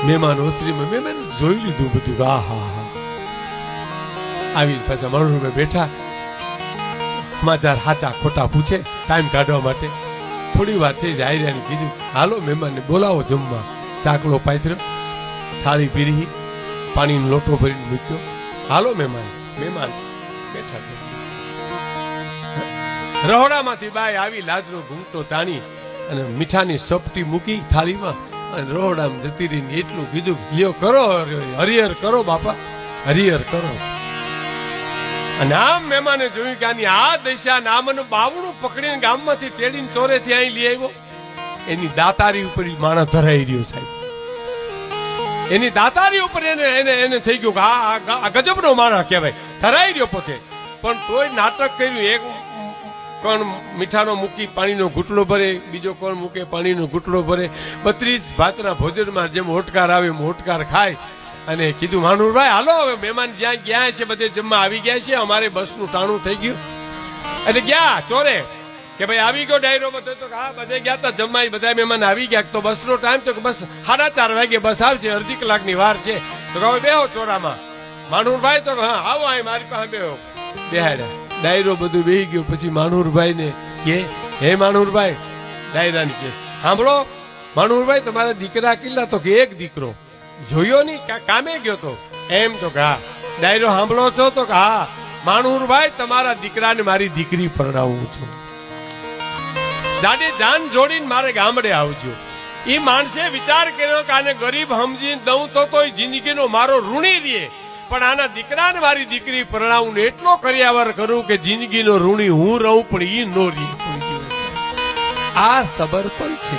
મહેમાન ઓસરીમાં મહેમાન જોઈ લીધું બધું. હા હા હા આવીને પાછા મણુરભાઈ બેઠા, સમાચાર સાચા ખોટા પૂછે ટાઈમ કાઢવા માટે. થોડી વાર થઈ જાય આયરાને કીધું હાલો મહેમાનને બોલાવો જમવા. ચાકલો પાથર્યો, થાળી પીરી, પાણીનો લોટો ભરીને મૂક્યો. હાલો મહેમાન. મહેમાન બેઠા છે. રહોડામાંથી બાય આવી લાજનો ઘૂંટો તાણી અને મીઠાની સપટી મૂકી થાળીમાં અને રહોડામાં જતી રહીને એટલું કીધું, લ્યો કરો હરિહર કરો બાપા, હરિહર કરો. અને આમ મહેમાને જોયું કે આની આ દશા નામનું બાવડું પકડીને ગામમાંથી તેડીને ચોરેથી અહીં લઈ આવ્યો. એની દાતારી ઉપર માણસ ધરાઈ રહ્યો સાહેબ. એની દાતારી ઉપર એને થઈ ગયું કે આ ગજબનો માણસ કહેવાય, ધરાઈ રહ્યો પોતે. પણ તોય નાટક કર્યું. એક કોણ મીઠાનો મૂકી પાણીનો ઘૂંટડો ભરે, બીજો કોણ મૂકે પાણીનો ઘૂંટડો ભરે. 32 ભાતના ભોજનમાં જેમ હોટકાર આવે એમ હોટકાર ખાય. અને કીધું માનુરભાઈ હાલો હવે મહેમાન જ્યાં ગયા છે બધે જમવા આવી ગયા છે, અમારે બસનું ટાણું થઈ ગયું. એટલે ગયા ચોરે કે ભાઈ આવી ગયો ડાયરો બધો. તો હા બધે ગયા હતા જમવા, બધા મહેમાન આવી ગયા. તો બસનો ટાઈમ તો બસ 4:30 વાગે બસ આવશે, અડધી કલાકની વાર છે. તો કહો બેહો ચોરામાં. માનુરભાઈ તો હા આવો અહીં મારી પાસે બેહો. બેહાડ્યા, ડાયરો બધું બેહી ગયો. પછી માનુરભાઈ ને કે હે માનુરભાઈ, ડાયરાની કેસ સાંભળો. માનુરભાઈ તમારા દીકરા કેટલા? તો કે એક દીકરો. જોયો નહીં કામે ગયો તો એમ? તો હા. ડાયરો સાંભળો છો? તો હા. માનુરભાઈ તમારા દીકરાને મારી દીકરી પરણાવું છું. દાદી જાન જોડીને મારે ગામડે આવજો. એ માણસે વિચાર કર્યો કે આને ગરીબ સમજીને દઉં તો જિંદગીનો મારો ઋણી રહે, પણ આના દીકરાને મારી દીકરી પરણાવું ને એટલો કર્યાવર કરું કે જિંદગીનો ઋણી હું રહું પણ એ નો રહે કોઈ દિવસ. આ સબર પણ છે.